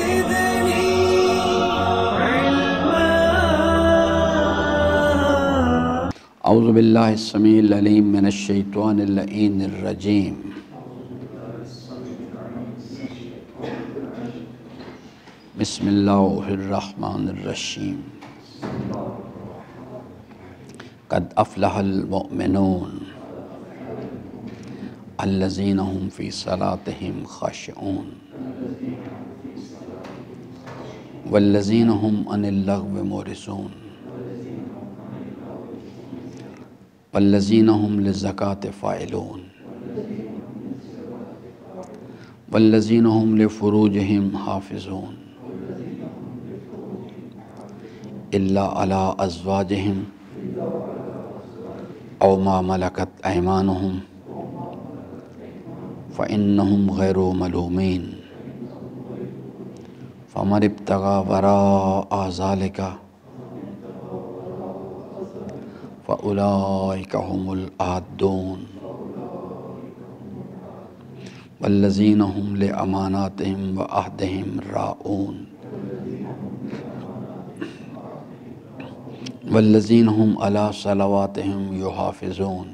زدني علما. اعوذ باللہ السمیع العلیم من الشیطان اللعین الرجیم. بسم اللہ الرحمن الرحیم. قد افلح المؤمنون الذین هم فی صلاتهم خاشعون والذین هم عن اللغو معرضون والذین هم للزکاة فاعلون والذین هم لفروجهم حافظون الا علی ازواجهم او ما ملکت ایمانهم فإنهم غیر ملومین فمن ابتغى وراء ذلك فأولئك هم العادون والذین هم لأماناتهم وعهدهم راعون والذین هم علی صلواتهم یحافظون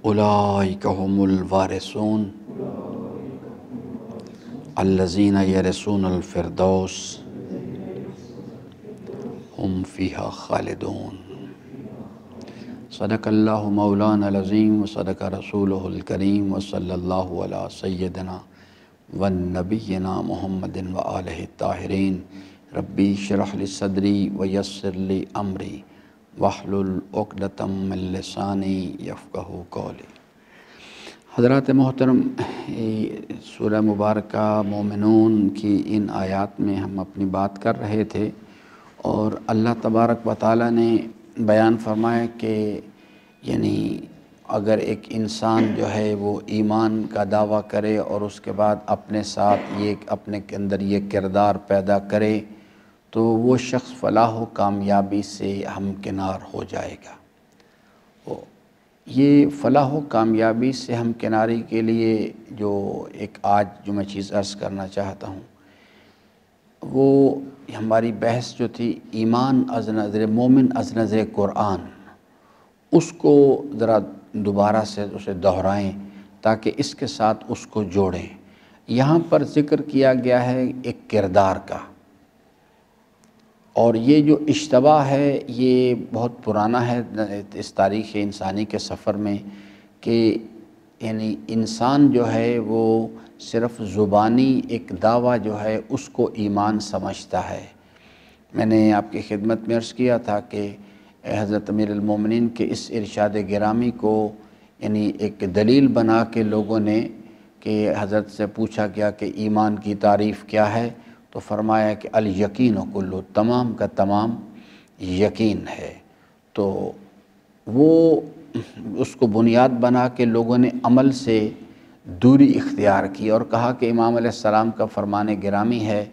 اولئک هم الوارثون الذین یرثون الفردوس هم فیہا خالدون. صدق اللہ مولانا العظیم وصدق رسولہ الکریم وصلی اللہ علی سیدنا ونبینا محمد وآلہ الطاہرین. ربی اشرح لی صدری ویسر لی امری واحلل عقدۃ من لسانی یفقہوا قولی. حضرات محترم، سورہ مبارکہ مومنون کی ان آیات میں ہم اپنی بات کر رہے تھے، اور اللہ تبارک و تعالیٰ نے بیان فرمایا کہ یعنی اگر ایک انسان جو ہے وہ ایمان کا دعویٰ کرے اور اس کے بعد اپنے ساتھ اپنے کے اندر یہ کردار پیدا کرے تو وہ شخص فلاح و کامیابی سے ہمکنار ہو جائے گا. یہ فلاح و کامیابی سے ہمکناری کے لیے جو آج میں چیز عرض کرنا چاہتا ہوں، وہ ہماری بحث جو تھی ایمان از نظر مومن از نظر قرآن، اس کو ذرا دوبارہ سے اسے دہرائیں تاکہ اس کے ساتھ اس کو جوڑیں. یہاں پر ذکر کیا گیا ہے ایک کردار کا، اور یہ جو اشتباہ ہے یہ بہت پرانا ہے اس تاریخ انسانی کے سفر میں، کہ یعنی انسان جو ہے وہ صرف زبانی ایک دعویٰ جو ہے اس کو ایمان سمجھتا ہے. میں نے آپ کی خدمت میں عرض کیا تھا کہ حضرت امیر المومنین کے اس ارشاد گرامی کو یعنی ایک دلیل بنا کے لوگوں نے کہ حضرت سے پوچھا گیا کہ ایمان کی تعریف کیا ہے، تو فرمایا کہ الیقین کلو، تمام کا تمام یقین ہے. تو وہ اس کو بنیاد بنا کے لوگوں نے عمل سے دوری اختیار کی اور کہا کہ امام علیہ السلام کا فرمان گرامی ہے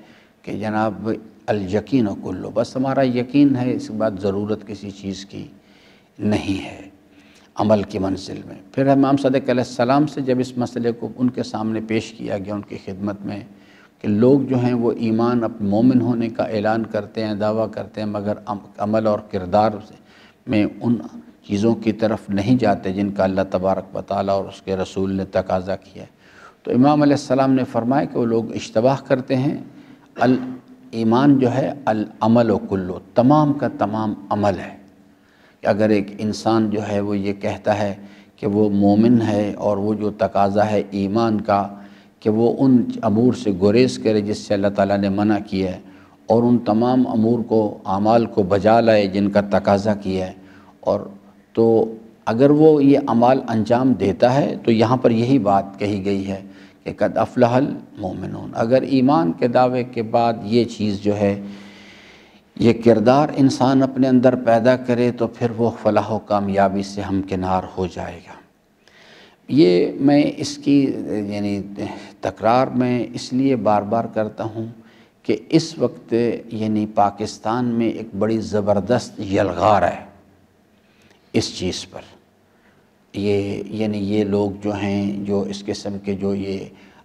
کہ جناب الیقین کلو، بس ہمارا یقین ہے، اس کے بعد ضرورت کسی چیز کی نہیں ہے عمل کی منزل میں. پھر امام صادق علیہ السلام سے جب اس مسئلے کو ان کے سامنے پیش کیا گیا ان کی خدمت میں کہ لوگ جو ہیں وہ ایمان مومن ہونے کا اعلان کرتے ہیں، دعویٰ کرتے ہیں، مگر عمل اور کردار میں ان چیزوں کی طرف نہیں جاتے جن کا اللہ تبارک و تعالیٰ اور اس کے رسول نے تقاضا کیا ہے. تو امام علیہ السلام نے فرمایا کہ وہ لوگ اشتباہ کرتے ہیں. ایمان جو ہے العمل و کلو، تمام کا تمام عمل ہے. کہ اگر ایک انسان جو ہے وہ یہ کہتا ہے کہ وہ مومن ہے اور وہ جو تقاضا ہے ایمان کا کہ وہ ان امور سے گریز کرے جس سے اللہ تعالیٰ نے منع کیا ہے، اور ان تمام امور کو اعمال کو بجا لائے جن کا تقاضا کیا ہے، اور تو اگر وہ یہ اعمال انجام دیتا ہے تو یہاں پر یہی بات کہی گئی ہے کہ قد افلح المؤمنون. اگر ایمان کے دعوے کے بعد یہ چیز جو ہے یہ کردار انسان اپنے اندر پیدا کرے تو پھر وہ فلاح و کامیابی سے ہمکنار ہو جائے گا. یہ میں اس کی یعنی تکرار میں اس لیے بار بار کرتا ہوں کہ اس وقت یعنی پاکستان میں ایک بڑی زبردست یلغار ہے اس چیز پر. یہ لوگ جو ہیں جو اس قسم کے جو یہ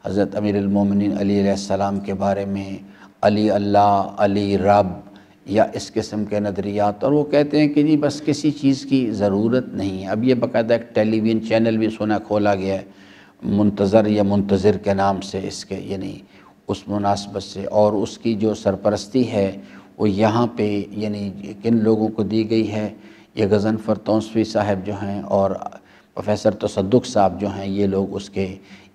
حضرت امیر المومنین علی علیہ السلام کے بارے میں، علی اللہ، علی رب، یا اس قسم کے نظریات. اور وہ کہتے ہیں کہ جی بس کسی چیز کی ضرورت نہیں ہے. اب یہ باقاعدہ ایک ٹیلی ویژن چینل بھی سنا کھولا گیا ہے منتظر یا منتظر کے نام سے، اس کے یعنی اس مناسبت سے، اور اس کی جو سرپرستی ہے وہ یہاں پہ یعنی کن لوگوں کو دی گئی ہے. یہ غضنفر تونسوی صاحب جو ہیں اور پروفیسر تصدق صاحب جو ہیں، یہ لوگ اس کے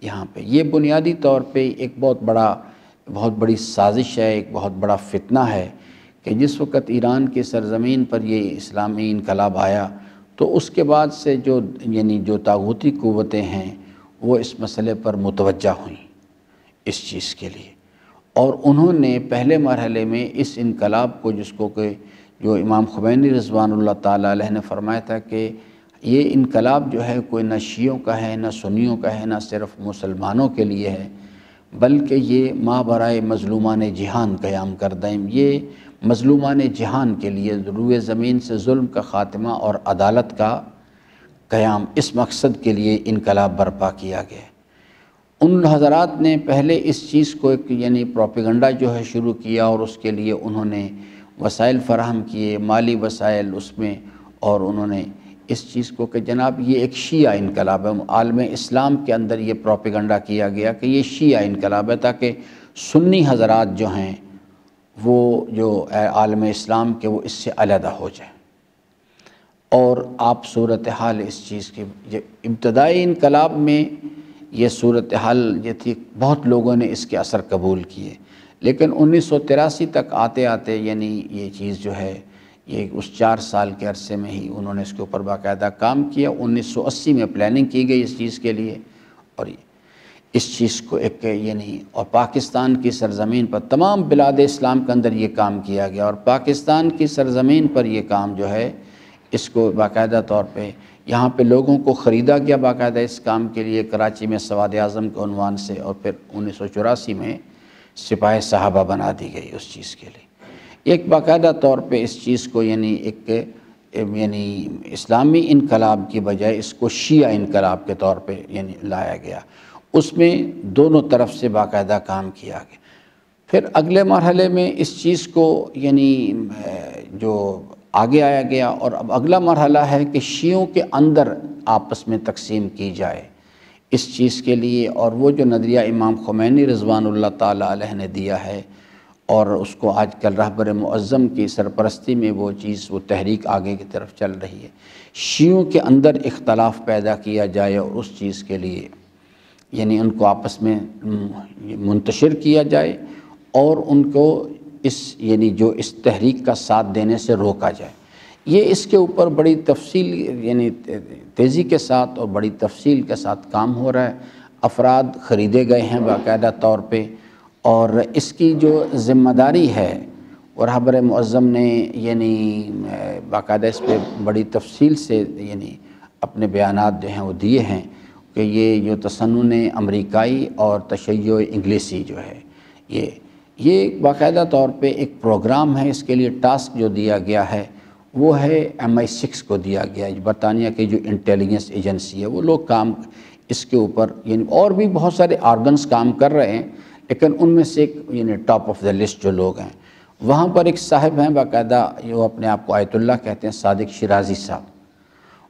یہاں پہ. یہ بنیادی طور پہ ایک بہت بڑی سازش ہے، ایک بہت بڑا فتنہ ہے کہ جس وقت ایران کی سرزمین پر یہ اسلامی انقلاب آیا تو اس کے بعد سے جو طاغوتی قوتیں ہیں وہ اس مسئلے پر متوجہ ہوئیں اس چیز کے لیے، اور انہوں نے پہلے مرحلے میں اس انقلاب کو، جس کو کہ جو امام خمینی رضوان اللہ تعالیٰ علیہ نے فرمایا تھا کہ یہ انقلاب جو ہے کوئی نہ شیعوں کا ہے، نہ سنیوں کا ہے، نہ صرف مسلمانوں کے لیے ہے، بلکہ یہ ما برائے مظلومان جہان قیام کردہ، یہ مظلومان جہان کے لیے روئے زمین سے ظلم کا خاتمہ اور عدالت کا قیام، اس مقصد کے لیے انقلاب برپا کیا گیا. ان حضرات نے پہلے اس چیز کو ایک پروپیگنڈا جو ہے شروع کیا، اور اس کے لیے انہوں نے وسائل فراہم کیے، مالی وسائل اس میں، اور انہوں نے اس چیز کو کہ جناب یہ ایک شیعہ انقلاب ہے. عالم اسلام کے اندر یہ پروپیگنڈا کیا گیا کہ یہ شیعہ انقلاب ہے، تاکہ سنی حضرات جو ہیں وہ جو عالم اسلام کے وہ اس سے علیحدہ ہو جائیں. اور آپ صورتحال اس چیز کی ابتدائی انقلاب میں یہ صورتحال یہ تھی، بہت لوگوں نے اس کے اثر قبول کیے، لیکن 1983 تک آتے آتے یہ چیز جو ہے یہ اس 4 سال کے عرصے میں ہی انہوں نے اس کے اوپر باقاعدہ کام کیا. 1980 میں پلاننگ کی گئی اس چیز کے لیے، اور اس چیز کو ایک اور پاکستان کی سرزمین پر تمام بلاد اسلام کے اندر یہ کام کیا گیا، اور پاکستان کی سرزمین پر یہ کام جو ہے اس کو باقاعدہ طور پہ یہاں پہ لوگوں کو خریدا گیا باقاعدہ اس کام کے لیے، کراچی میں سواد اعظم کے عنوان سے، اور پھر 1984 میں سپاہ صحابہ بنا دی گئی اس چیز کے لیے. ایک باقاعدہ طور پہ اس چیز کو ایک اسلامی انقلاب کی بجائے اس کو شیعہ انقلاب کے طور پہ لایا گیا. اس میں دونوں طرف سے باقاعدہ کام کیا گیا. پھر اگلے مرحلے میں اس چیز کو جو آگے آیا گیا، اور اب اگلا مرحلہ ہے کہ شیعوں کے اندر آپس میں تقسیم کی جائے اس چیز کے لیے. اور وہ جو نظریہ امام خمینی رضوان اللہ تعالیٰ علیہ نے دیا ہے، اور اس کو آج کل رہبر معظم کی سرپرستی میں وہ تحریک آگے کی طرف چل رہی ہے، شیعوں کے اندر اختلاف پیدا کیا جائے اور اس چیز کے لیے ان کو آپس میں منتشر کیا جائے، اور ان کو جو اس تحریک کا ساتھ دینے سے روکا جائے. یہ اس کے اوپر بڑی تفصیل تیزی کے ساتھ اور بڑی تفصیل کے ساتھ کام ہو رہا ہے. افراد خریدے گئے ہیں باقاعدہ طور پہ، اور اس کی جو ذمہ داری ہے اور رہبر معظم نے باقاعدہ اس پہ بڑی تفصیل سے اپنے بیانات جو ہیں وہ دیے ہیں کہ یہ جو تسنن امریکائی اور تشیع انگلیسی جو ہے یہ باقاعدہ طور پہ ایک پروگرام ہے. اس کے لیے ٹاسک جو دیا گیا ہے وہ ہے MI6 کو دیا گیا ہے، برطانیہ کی جو انٹیلیجنس ایجنسی ہے. وہ لوگ کام اس کے اوپر اور بھی بہت سارے آرگنز کام کر رہے ہیں، لیکن ان میں سے ایک ٹاپ آف دا لسٹ جو لوگ ہیں وہاں پر ایک صاحب ہیں باقاعدہ، وہ اپنے آپ کو آیت اللہ کہتے ہیں، صادق شیرازی صاحب.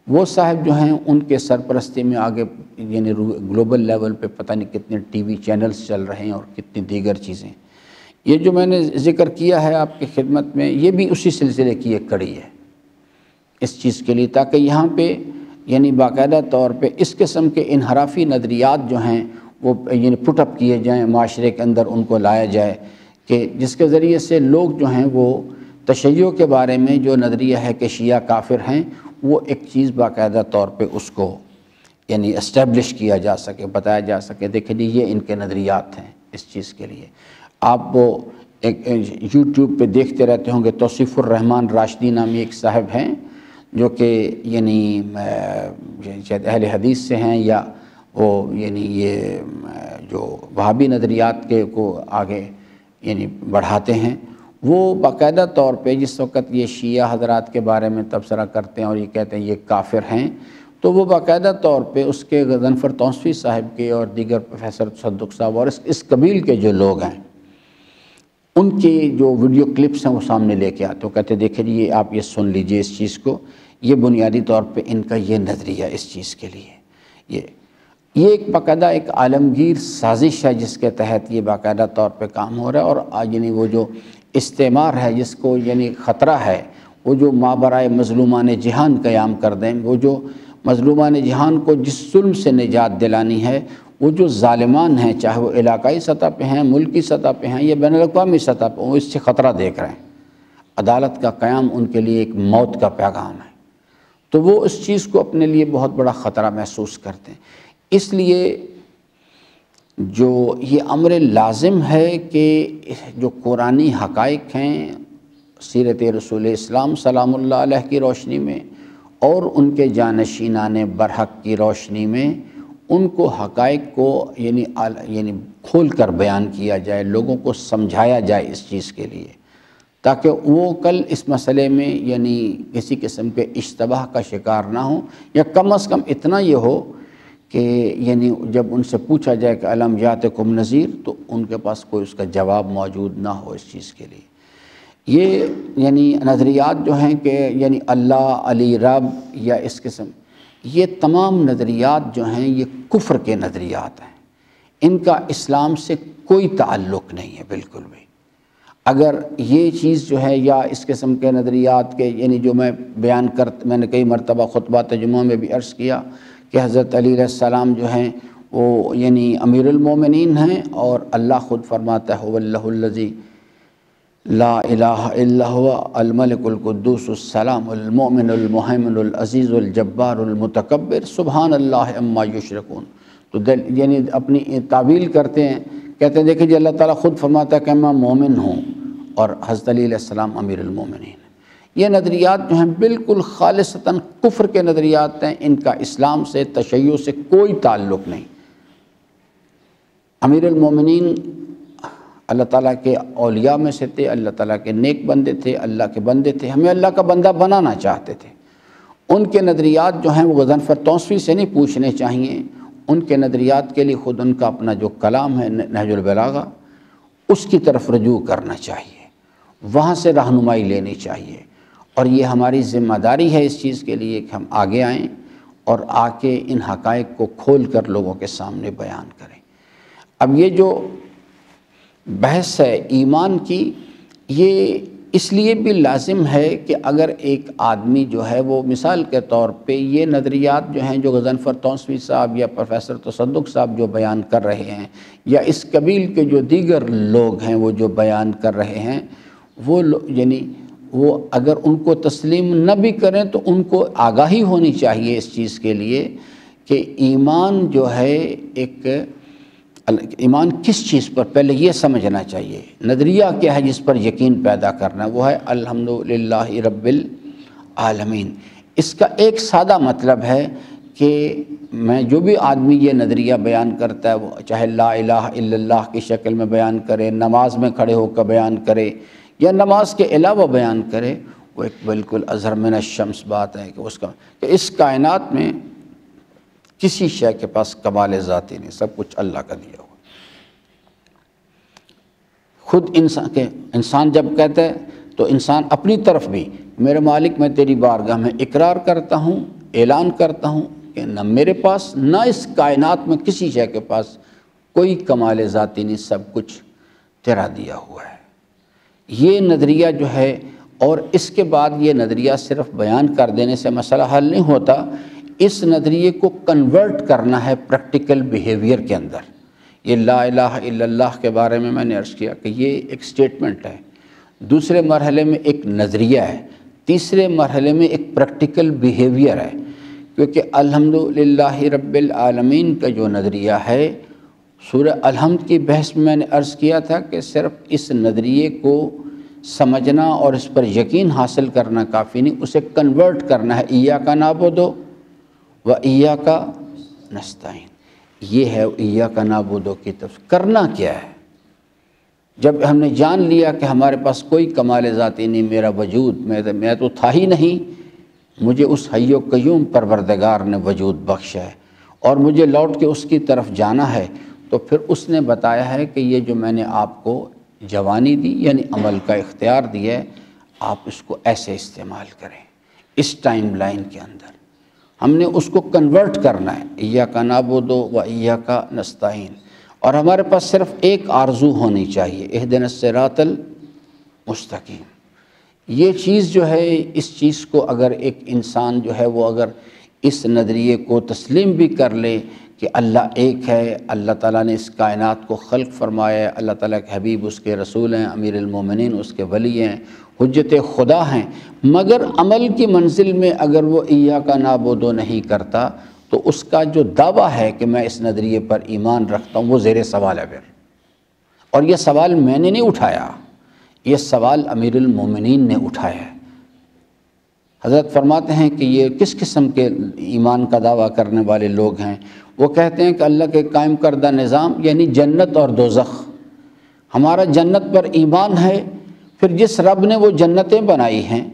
وہ صاحب جو ہیں ان کے سرپرستی میں آگے گلوبل لیول پہ پتہ نہیں کتنے ٹی وی چینلز چل رہے ہیں اور کتنی دیگر چیزیں. یہ جو میں نے ذکر کیا ہے آپ کی خدمت میں، یہ بھی اسی سلسلے کی ایک کڑی ہے اس چیز کے لیے، تاکہ یہاں پہ باقاعدہ طور پہ اس قسم کے انحرافی نظریات جو ہیں وہ پٹ اپ کیے جائیں، معاشرے کے اندر ان کو لایا جائے، کہ جس کے ذریعے سے لوگ جو ہیں وہ تشیع کے بارے میں جو نظریہ ہے کہ شیعہ کافر ہیں، وہ ایک چیز باقاعدہ طور پہ اس کو اسٹیبلش کیا جا سکے، بتایا جا سکے دیکھیں جی یہ ان کے نظریات ہیں اس چیز کے لیے. آپ وہ ایک یوٹیوب پہ دیکھتے رہتے ہوں گے، توصیف الرحمن راشدی نامی ایک صاحب ہیں جو کہ شاید اہل حدیث سے ہیں، یا وہ یہ جو وہابی نظریات کے کو آگے بڑھاتے ہیں. وہ باقاعدہ طور پہ جس وقت یہ شیعہ حضرات کے بارے میں تبصرہ کرتے ہیں اور یہ کہتے ہیں یہ کافر ہیں، تو وہ باقاعدہ طور پہ اس کے غضنفر توسوی صاحب کے اور دیگر پروفیسر تصدق صاحب اور اس قبیل کے جو لوگ ہیں ان کے جو ویڈیو کلپس ہیں وہ سامنے لے کے آتے، وہ کہتے دیکھیں جی یہ آپ یہ سن لیجئے اس چیز کو، یہ بنیادی طور پہ ان کا یہ نظریہ اس چیز کے لیے، یہ ایک باقاعدہ ایک عالمگیر سازش ہے جس کے تحت یہ باقاعدہ طور پہ کام ہو رہا ہے۔ اور یعنی وہ جو استعمار ہے جس کو یعنی خطرہ ہے، وہ جو مابرائے مظلومان جہان قیام کر دیں، وہ جو مظلومان جہان کو جس ظلم سے نجات دلانی ہے، وہ جو ظالمان ہیں چاہے وہ علاقائی سطح پہ ہیں، ملکی سطح پہ ہیں یا بین الاقوامی سطح پہ، وہ اس سے خطرہ دیکھ رہے ہیں۔ عدالت کا قیام ان کے لیے ایک موت کا پیغام ہے، تو وہ اس چیز کو اپنے لیے بہت بڑا خطرہ محسوس کرتے ہیں۔ اس لیے جو یہ امر لازم ہے کہ جو قرآنی حقائق ہیں سیرت رسول اسلام سلام اللہ علیہ کی روشنی میں اور ان کے جانشینان برحق کی روشنی میں ان کو حقائق کو یعنی کھول کر بیان کیا جائے، لوگوں کو سمجھایا جائے اس چیز کے لیے، تاکہ وہ کل اس مسئلے میں یعنی کسی قسم کے اشتباہ کا شکار نہ ہوں، یا کم از کم اتنا یہ ہو کہ یعنی جب ان سے پوچھا جائے کہ الم یاتکم نذیر، تو ان کے پاس کوئی اس کا جواب موجود نہ ہو اس چیز کے لیے۔ یہ یعنی نظریات جو ہیں کہ یعنی اللہ، علی، رب یا اس قسم، یہ تمام نظریات جو ہیں یہ کفر کے نظریات ہیں، ان کا اسلام سے کوئی تعلق نہیں ہے بالکل بھی۔ اگر یہ چیز جو ہے یا اس قسم کے نظریات کے یعنی جو میں میں نے کئی مرتبہ خطبات جمعہ میں بھی عرض کیا کہ حضرت علی علیہ السلام جو ہیں وہ یعنی امیر المومنین ہیں، اور اللہ خود فرماتا ہے وَاللَّهُ الَّذِي لا الہ الا هو الملک القدوس السلام المؤمن المہیمن العزیز الجبار المتکبر سبحان اللہ عما یشرکون۔ تو یعنی اپنی تعویل کرتے ہیں، کہتے ہیں دیکھیں جی اللہ تعالیٰ خود فرماتا ہے کہ میں مومن ہوں، اور حضرت علی علیہ السلام امیر المومنین۔ یہ نظریات جو ہیں بالکل خالصتاً کفر کے نظریات ہیں، ان کا اسلام سے، تشیع سے کوئی تعلق نہیں۔ امیر المومنین اللہ تعالیٰ کے اولیاء میں سے تھے، اللہ تعالیٰ کے نیک بندے تھے، اللہ کے بندے تھے، ہمیں اللہ کا بندہ بنانا چاہتے تھے۔ ان کے نظریات جو ہیں وہ غضنفر توسوی سے نہیں پوچھنے چاہیے، ان کے نظریات کے لیے خود ان کا اپنا جو کلام ہے نہج البلاغہ اس کی طرف رجوع کرنا چاہیے، وہاں سے رہنمائی لینی چاہیے۔ اور یہ ہماری ذمہ داری ہے اس چیز کے لیے کہ ہم آگے آئیں اور آ کے ان حقائق کو کھول کر لوگوں کے سامنے بیان کریں۔ اب یہ جو بحث ہے ایمان کی، یہ اس لیے بھی لازم ہے کہ اگر ایک آدمی جو ہے وہ مثال کے طور پہ یہ نظریات جو ہیں جو غضنفر توسوی صاحب یا پروفیسر تصدق صاحب جو بیان کر رہے ہیں، یا اس قبیل کے جو دیگر لوگ ہیں وہ جو بیان کر رہے ہیں، وہ اگر ان کو تسلیم نہ بھی کریں تو ان کو آگاہی ہونی چاہیے اس چیز کے لیے کہ ایمان جو ہے ایمان کس چیز پر، پہلے یہ سمجھنا چاہیے۔ نظریہ کیا ہے جس پر یقین پیدا کرنا، وہ ہے الحمدللہ رب العالمین۔ اس کا ایک سادہ مطلب ہے کہ میں جو بھی آدمی یہ نظریہ بیان کرتا ہے، وہ چاہے لا الہ الا اللہ کی شکل میں بیان کرے، نماز میں کھڑے ہو کر بیان کرے یا نماز کے علاوہ بیان کرے، وہ ایک بالکل اظہر من الشمس بات ہے کہ اس کائنات میں کسی شے کے پاس کمال ذاتی نہیں، سب کچھ اللہ کا دیا ہوا۔ خود انسان جب کہتا ہے تو انسان اپنی طرف بھی میرے مالک میں تیری بارگاہ میں اقرار کرتا ہوں، اعلان کرتا ہوں کہ نہ میرے پاس نہ اس کائنات میں کسی شے کے پاس کوئی کمال ذاتی نہیں، سب کچھ تیرا دیا ہوا ہے۔ یہ نظریہ جو ہے، اور اس کے بعد یہ نظریہ صرف بیان کر دینے سے مسئلہ حل نہیں ہوتا، اس نظریے کو کنورٹ کرنا ہے پریکٹیکل بیہیویئر کے اندر۔ یہ لا الہ الا اللہ کے بارے میں نے عرض کیا کہ یہ ایک سٹیٹمنٹ ہے، دوسرے مرحلے میں ایک نظریہ ہے، تیسرے مرحلے میں ایک پریکٹیکل بیہیویئر ہے، کیونکہ الحمدللہ رب العالمین کا جو نظریہ ہے، سورہ الحمد کی بحث میں نے عرض کیا تھا کہ صرف اس نظریے کو سمجھنا اور اس پر یقین حاصل کرنا کافی نہیں، اسے کنورٹ کرنا ہے۔ ایاک نعبد و ایاک نستعین، یہ ہے ایاک نعبد کی تفسیر۔ کرنا کیا ہے؟ جب ہم نے جان لیا کہ ہمارے پاس کوئی کمال ذاتی نہیں، میرا وجود میں تو تھا ہی نہیں، مجھے اس حی و قیوم پروردگار نے وجود بخشا ہے اور مجھے لوٹ کے اس کی طرف جانا ہے، تو پھر اس نے بتایا ہے کہ یہ جو میں نے آپ کو جوانی دی یعنی عمل کا اختیار دیا ہے، آپ اس کو ایسے استعمال کریں اس ٹائم لائن کے اندر۔ ہم نے اس کو کنورٹ کرنا ہے، ایاک نعبد و ایاک نستعین، اور ہمارے پاس صرف ایک آرزو ہونی چاہیے، اہدنا الصراط المستقیم۔ یہ چیز جو ہے، اس چیز کو اگر ایک انسان جو ہے وہ اگر اس نظریے کو تسلیم بھی کر لے کہ اللہ ایک ہے، اللہ تعالیٰ نے اس کائنات کو خلق فرمایا ہے، اللہ تعالیٰ کے حبیب اس کے رسول ہیں، امیر المومنین اس کے ولی ہیں، حجت خدا ہیں، مگر عمل کی منزل میں اگر وہ ایاک نعبد نہیں کرتا تو اس کا جو دعویٰ ہے کہ میں اس نظریے پر ایمان رکھتا ہوں وہ زیر سوال ہے پھر۔ اور یہ سوال میں نے نہیں اٹھایا، یہ سوال امیر المومنین نے اٹھایا ہے۔ حضرت فرماتے ہیں کہ یہ کس قسم کے ایمان کا دعویٰ کرنے والے لوگ ہیں؟ وہ کہتے ہیں کہ اللہ کے قائم کردہ نظام یعنی جنت اور دوزخ، ہمارا جنت پر ایمان ہے، پھر جس رب نے وہ جنتیں بنائی ہیں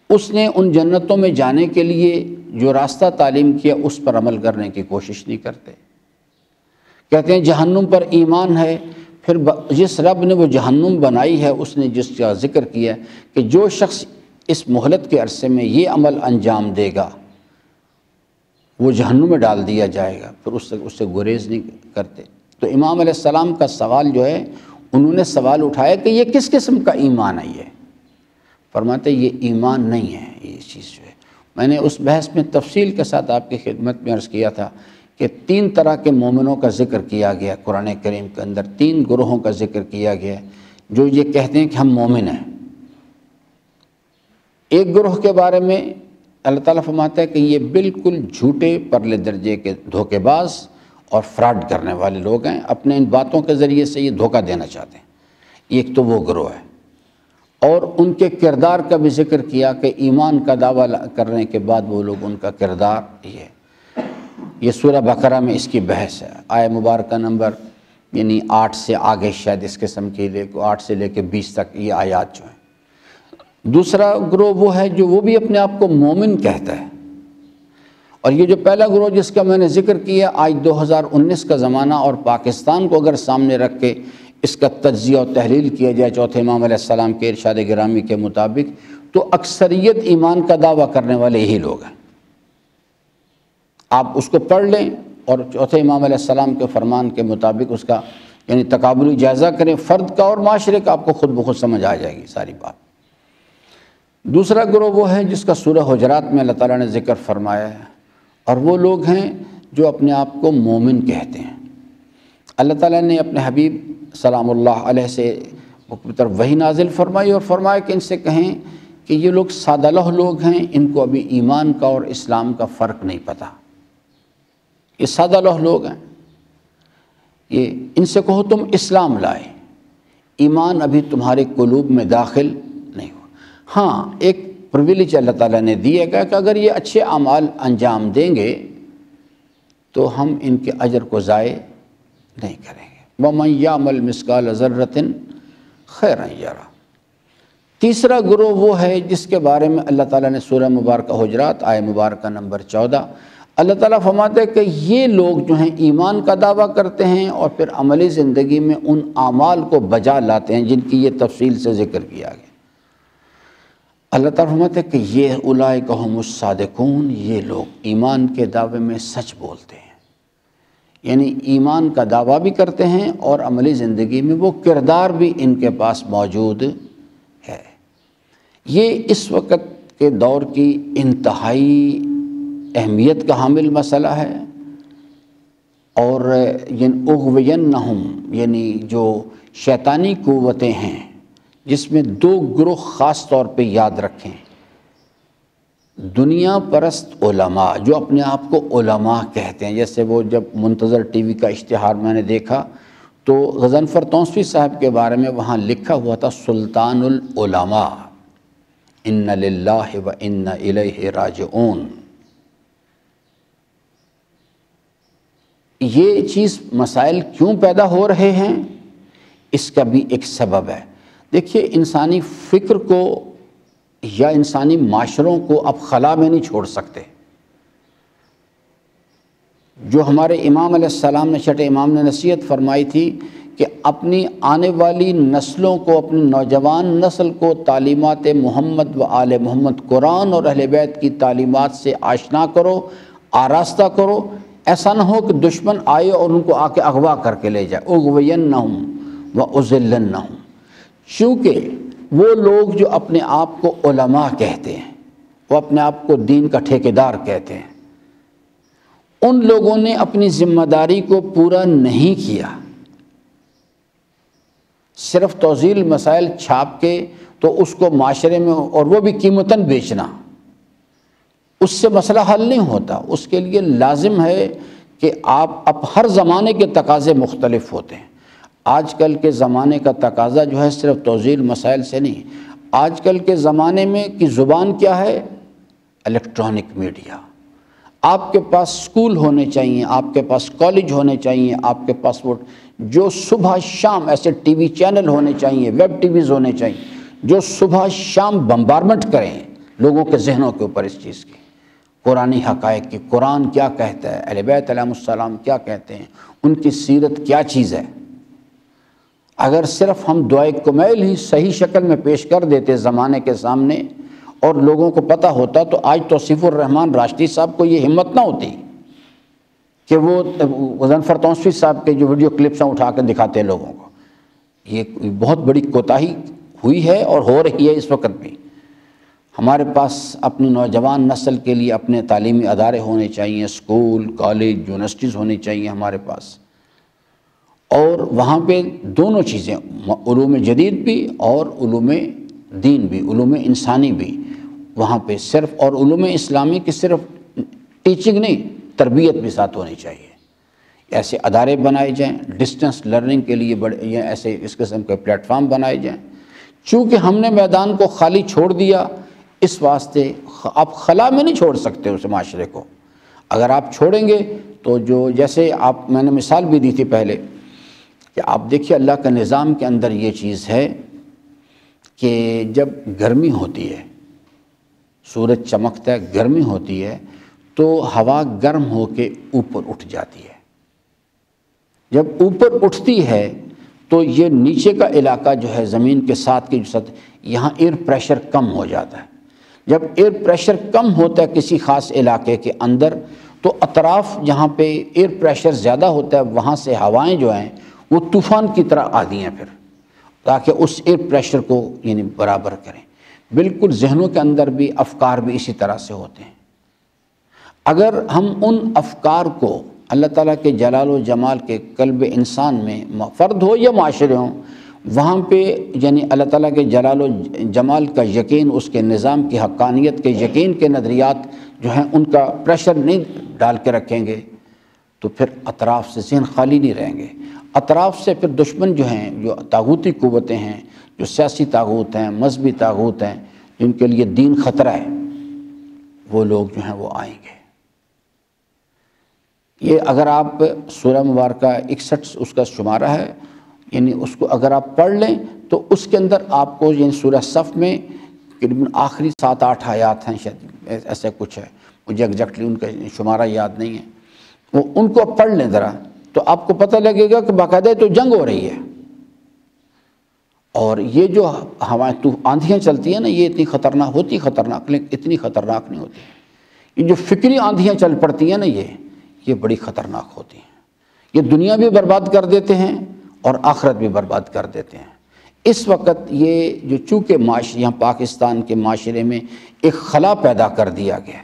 اس نے ان جنتوں میں جانے کے لیے جو راستہ تعلیم کیا اس پر عمل کرنے کی کوشش نہیں کرتے۔ کہتے ہیں جہنم پر ایمان ہے، پھر جس رب نے وہ جہنم بنائی ہے اس نے جس کا ذکر کیا کہ جو شخص اس مہلت کے عرصے میں یہ عمل انجام دے گا وہ جہنم میں ڈال دیا جائے گا، پھر اس سے گریز نہیں کرتے۔ تو امام علیہ السلام کا سوال جو ہے، انہوں نے سوال اٹھایا کہ یہ کس قسم کا ایمان ہے؟ یہ فرماتے یہ ایمان نہیں ہے، یہ چیز جو ہے۔ میں نے اس بحث میں تفصیل کے ساتھ آپ کی خدمت میں عرض کیا تھا کہ 3 طرح کے مومنوں کا ذکر کیا گیا قرآن کریم کے اندر، 3 گروہوں کا ذکر کیا گیا جو یہ کہتے ہیں کہ ہم مومن ہیں۔ ایک گروہ کے بارے میں اللہ تعالیٰ فرماتا ہے کہ یہ بالکل جھوٹے پرلے درجے کے دھوکے باز اور فراڈ کرنے والے لوگ ہیں، اپنے ان باتوں کے ذریعے سے یہ دھوکہ دینا چاہتے ہیں۔ ایک تو وہ گروہ ہے، اور ان کے کردار کا بھی ذکر کیا کہ ایمان کا دعویٰ کرنے کے بعد وہ لوگ، ان کا کردار یہ سورہ بقرہ میں اس کی بحث ہے، آیہ مبارکہ نمبر یعنی 8 سے آگے شاید اس قسم کی 8 سے لے کے 20 تک یہ آیات جو ہیں۔ دوسرا گروہ وہ ہے جو وہ بھی اپنے آپ کو مومن کہتا ہے، اور یہ جو پہلا گروہ جس کا میں نے ذکر کیا، آج 2019 کا زمانہ اور پاکستان کو اگر سامنے رکھ کے اس کا تجزیہ اور تحلیل کیا جائے چوتھے امام علیہ السلام کے ارشاد گرامی کے مطابق، تو اکثریت ایمان کا دعویٰ کرنے والے یہی لوگ ہیں۔ آپ اس کو پڑھ لیں اور چوتھے امام علیہ السلام کے فرمان کے مطابق اس کا یعنی تقابلی جائزہ کریں، فرد کا اور معاشرے کا، آپ کو خود بخود سمجھ آ جائے گی ساری بات۔ دوسرا گروہ وہ ہے جس کا سورہ حجرات میں اللہ تعالیٰ نے ذکر فرمایا ہے، اور وہ لوگ ہیں جو اپنے آپ کو مومن کہتے ہیں۔ اللہ تعالیٰ نے اپنے حبیب سلام اللہ علیہ سے طرف وحی نازل فرمائی اور فرمایا کہ ان سے کہیں کہ یہ لوگ سادہ لوح لوگ ہیں، ان کو ابھی ایمان کا اور اسلام کا فرق نہیں پتہ، یہ سادہ لوح لوگ ہیں، یہ ان سے کہو تم اسلام لائے، ایمان ابھی تمہارے قلوب میں داخل نہیں ہوا۔ ہاں ایک پرویلیج اللہ تعالیٰ نے دیا گیا کہ اگر یہ اچھے اعمال انجام دیں گے تو ہم ان کے اجر کو ضائع نہیں کریں گے۔ وَمَن يَعْمَلْ مِثْقَالَ ذَرَّةٍ خَيْرًا يَرَهُ۔ تیسرا گروہ وہ ہے جس کے بارے میں اللہ تعالیٰ نے سورہ مبارکہ حجرات آیہ مبارکہ نمبر 14 اللہ تعالیٰ فرماتے ہیں کہ یہ لوگ جو ہیں ایمان کا دعویٰ کرتے ہیں اور پھر عملی زندگی میں ان اعمال کو بجا لاتے ہیں جن کی یہ تفصیل سے ذکر کیا گیا۔ اللہ تعالیٰ فرماتے ہیں کہ یہ اولئک هم الصادقون، یہ لوگ ایمان کے دعوے میں سچ بولتے ہیں، یعنی ایمان کا دعویٰ بھی کرتے ہیں اور عملی زندگی میں وہ کردار بھی ان کے پاس موجود ہے۔ یہ اس وقت کے دور کی انتہائی اہمیت کا حامل مسئلہ ہے، اور اغوینہم یعنی جو شیطانی قوتیں ہیں جس میں 2 گروہ خاص طور پہ یاد رکھیں، دنیا پرست علماء جو اپنے آپ کو علماء کہتے ہیں، جیسے وہ جب منتظر ٹی وی کا اشتہار میں نے دیکھا تو غضنفر توسوی صاحب کے بارے میں وہاں لکھا ہوا تھا سلطان العلماء، ان للہ و ان الیہ راجعون۔ یہ چیز مسائل کیوں پیدا ہو رہے ہیں، اس کا بھی ایک سبب ہے۔ دیکھیے انسانی فکر کو یا انسانی معاشروں کو اب خلا میں نہیں چھوڑ سکتے۔ جو ہمارے امام علیہ السلام نے، چھٹے امام نے نصیحت فرمائی تھی کہ اپنی آنے والی نسلوں کو، اپنی نوجوان نسل کو تعلیمات محمد و آل محمد، قرآن اور اہل بیت کی تعلیمات سے آشنا کرو، آراستہ کرو۔ ایسا نہ ہو کہ دشمن آئے اور ان کو آ کے اغوا کر کے لے جائے۔ اغوینہم و اذلنہم، چونکہ وہ لوگ جو اپنے آپ کو علماء کہتے ہیں، وہ اپنے آپ کو دین کا ٹھیکیدار کہتے ہیں، ان لوگوں نے اپنی ذمہ داری کو پورا نہیں کیا۔ صرف توضیح مسائل چھاپ کے تو اس کو معاشرے میں، اور وہ بھی قیمتاً بیچنا، اس سے مسئلہ حل نہیں ہوتا۔ اس کے لیے لازم ہے کہ آپ اب ہر زمانے کے تقاضے مختلف ہوتے ہیں۔ آج کل کے زمانے کا تقاضا جو ہے صرف توضیح مسائل سے نہیں، آج کل کے زمانے میں کی زبان کیا ہے؟ Electronic media. آپ کے پاس سکول ہونے چاہیے، آپ کے پاس کالج ہونے چاہیے، آپ کے پاس وہ جو صبح شام ایسے ٹی وی چینل ہونے چاہیے، ویب ٹی ویز ہونے چاہیے جو صبح شام بمبارمنٹ کریں لوگوں کے ذہنوں کے اوپر اس چیز کی، قرآنی حقائق کی، قرآن کیا کہتا ہے، اہل بیت علیہ السلام کیا کہتے ہیں، ان کی سیرت کیا چیز ہے۔ اگر صرف ہم دعائے کمیل ہی صحیح شکل میں پیش کر دیتے زمانے کے سامنے اور لوگوں کو پتہ ہوتا، تو آج توصیف الرحمن راشدی صاحب کو یہ ہمت نہ ہوتی کہ وہ غضنفر توسوی صاحب کے جو ویڈیو کلپس ہیں اٹھا کے دکھاتے ہیں لوگوں کو۔ یہ بہت بڑی کوتاہی ہوئی ہے اور ہو رہی ہے اس وقت بھی۔ ہمارے پاس اپنی نوجوان نسل کے لیے اپنے تعلیمی ادارے ہونے چاہیے، اسکول، کالج، یونیورسٹیز ہونی چاہیے ہمارے پاس، اور وہاں پہ دونوں چیزیں، علوم جدید بھی اور علوم دین بھی، علوم انسانی بھی وہاں پہ صرف، اور علوم اسلامی کی صرف ٹیچنگ نہیں، تربیت بھی ساتھ ہونی چاہیے۔ ایسے ادارے بنائے جائیں ڈسٹنس لرننگ کے لیے، بڑے یا ایسے اس قسم کے پلیٹ فارم بنائے جائیں۔ چونکہ ہم نے میدان کو خالی چھوڑ دیا، اس واسطے آپ خلا میں نہیں چھوڑ سکتے اس معاشرے کو۔ اگر آپ چھوڑیں گے تو جو جیسے آپ، میں نے مثال بھی دی تھی پہلے کہ آپ دیکھیے اللہ کا نظام کے اندر یہ چیز ہے کہ جب گرمی ہوتی ہے، سورج چمکتا ہے، گرمی ہوتی ہے تو ہوا گرم ہو کے اوپر اٹھ جاتی ہے۔ جب اوپر اٹھتی ہے تو یہ نیچے کا علاقہ جو ہے زمین کے ساتھ کی جو سطح، یہاں ایئر پریشر کم ہو جاتا ہے۔ جب ایئر پریشر کم ہوتا ہے کسی خاص علاقے کے اندر، تو اطراف جہاں پہ ایئر پریشر زیادہ ہوتا ہے وہاں سے ہوائیں جو ہیں وہ طوفان کی طرح آتی ہیں پھر، تاکہ اس ایئر پریشر کو یعنی برابر کریں۔ بالکل ذہنوں کے اندر بھی افکار بھی اسی طرح سے ہوتے ہیں۔ اگر ہم ان افکار کو اللہ تعالیٰ کے جلال و جمال کے قلب انسان میں، فرد ہو یا معاشرے ہوں، وہاں پہ یعنی اللہ تعالیٰ کے جلال و جمال کا یقین، اس کے نظام کی حقانیت کے یقین کے نظریات جو ہیں ان کا پریشر نہیں ڈال کے رکھیں گے تو پھر اطراف سے ذہن خالی نہیں رہیں گے۔ اطراف سے پھر دشمن جو ہیں، جو طاغوتی قوتیں ہیں، جو سیاسی طاغوت ہیں، مذہبی طاغوت ہیں، جن کے لیے دین خطرہ ہے، وہ لوگ جو ہیں وہ آئیں گے۔ یہ اگر آپ سورہ مبارکہ 61 اس کا شمارہ ہے، یعنی اس کو اگر آپ پڑھ لیں تو اس کے اندر آپ کو یعنی سورہ صف میں آخری 7-8 آیات ہیں، شاید ایسا کچھ ہے، مجھے ایگزیکٹلی ان کا شمارہ یاد نہیں ہے، وہ ان کو پڑھ لیں ذرا تو آپ کو پتہ لگے گا کہ باقاعدہ تو جنگ ہو رہی ہے۔ اور یہ جو ہوائیں آندھیاں چلتی ہیں نا، یہ اتنی خطرناک ہوتی، خطرناک لیکن اتنی خطرناک نہیں ہوتی۔ یہ جو فکری آندھیاں چل پڑتی ہیں نا، یہ بڑی خطرناک ہوتی ہیں۔ یہ دنیا بھی برباد کر دیتے ہیں اور آخرت بھی برباد کر دیتے ہیں۔ اس وقت یہ جو چونکہ یہاں پاکستان کے معاشرے میں ایک خلا پیدا کر دیا گیا،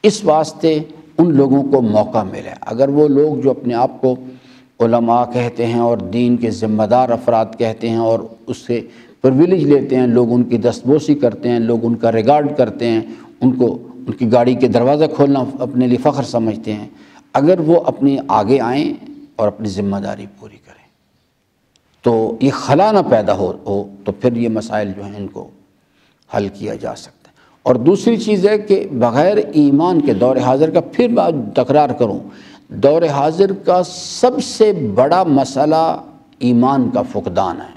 اس واسطے ان لوگوں کو موقع ملے۔ اگر وہ لوگ جو اپنے آپ کو علماء کہتے ہیں اور دین کے ذمہ دار افراد کہتے ہیں اور اس سے پرویلیج لیتے ہیں، لوگ ان کی دستبوسی کرتے ہیں، لوگ ان کا ریگارڈ کرتے ہیں، ان کی گاڑی کے دروازہ کھولنا اپنے لیے فخر سمجھتے ہیں، اگر وہ اپنی آگے آئیں اور اپنی ذمہ داری پوری کریں تو یہ خلا نہ پیدا ہو تو پھر یہ مسائل جو ہیں ان کو حل کیا جا سکتا ہے۔ اور دوسری چیز ہے کہ بغیر ایمان کے دور حاضر کا، پھر میں تکرار کروں، دور حاضر کا سب سے بڑا مسئلہ ایمان کا فقدان ہے۔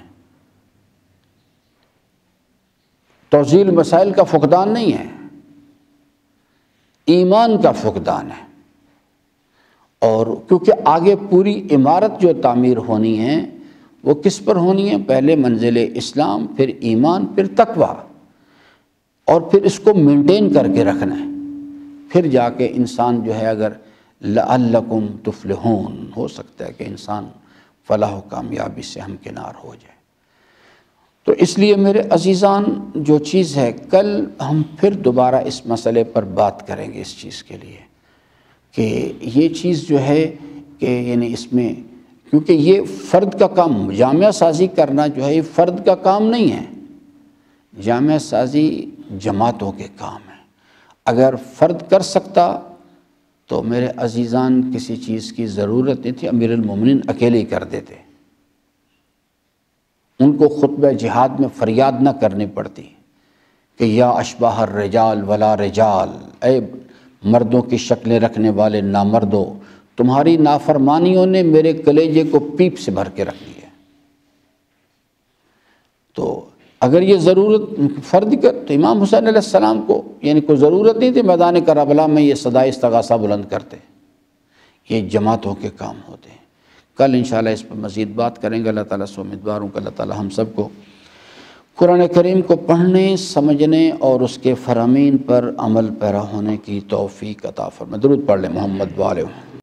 توزیل مسائل کا فقدان نہیں ہے، ایمان کا فقدان ہے۔ اور کیونکہ آگے پوری عمارت جو تعمیر ہونی ہے وہ کس پر ہونی ہے؟ پہلے منزل اسلام، پھر ایمان، پھر تقویٰ، اور پھر اس کو مینٹین کر کے رکھنا ہے۔ پھر جا کے انسان جو ہے اگر لعلکم تفلحون، ہو سکتا ہے کہ انسان فلاح و کامیابی سے ہمکنار ہو جائے۔ تو اس لیے میرے عزیزان، جو چیز ہے کل ہم پھر دوبارہ اس مسئلے پر بات کریں گے، اس چیز کے لیے کہ یہ چیز جو ہے کہ یعنی اس میں، کیونکہ یہ فرد کا کام، جامعہ سازی کرنا جو ہے یہ فرد کا کام نہیں ہے، جامعہ سازی جماعتوں کے کام ہے۔ اگر فرد کر سکتا تو میرے عزیزان کسی چیز کی ضرورت نہیں تھی، امیر المومنین اکیلے ہی کر دیتے، ان کو خطبہ جہاد میں فریاد نہ کرنی پڑتی کہ یا اشباح الرجال ولا رجال، اے مردوں کی شکلیں رکھنے والے نامردوں، تمہاری نافرمانیوں نے میرے کلیجے کو پیپ سے بھر کے رکھ دیا۔ تو اگر یہ ضرورت فرد کر تو امام حسین علیہ السلام کو یعنی کوئی ضرورت نہیں تھی میدان کربلا میں یہ صدائے استغاثہ بلند کرتے، یہ جماعتوں کے کام ہوتے ہیں۔ کل انشاءاللہ اس پر مزید بات کریں گے۔ اللہ تعالیٰ سے امیدوار ہوں کہ اللہ تعالیٰ ہم سب کو قرآن کریم کو پڑھنے، سمجھنے اور اس کے فرامین پر عمل پیرا ہونے کی توفیق عطا فرمائے۔ درود پڑھ لیں محمد والے۔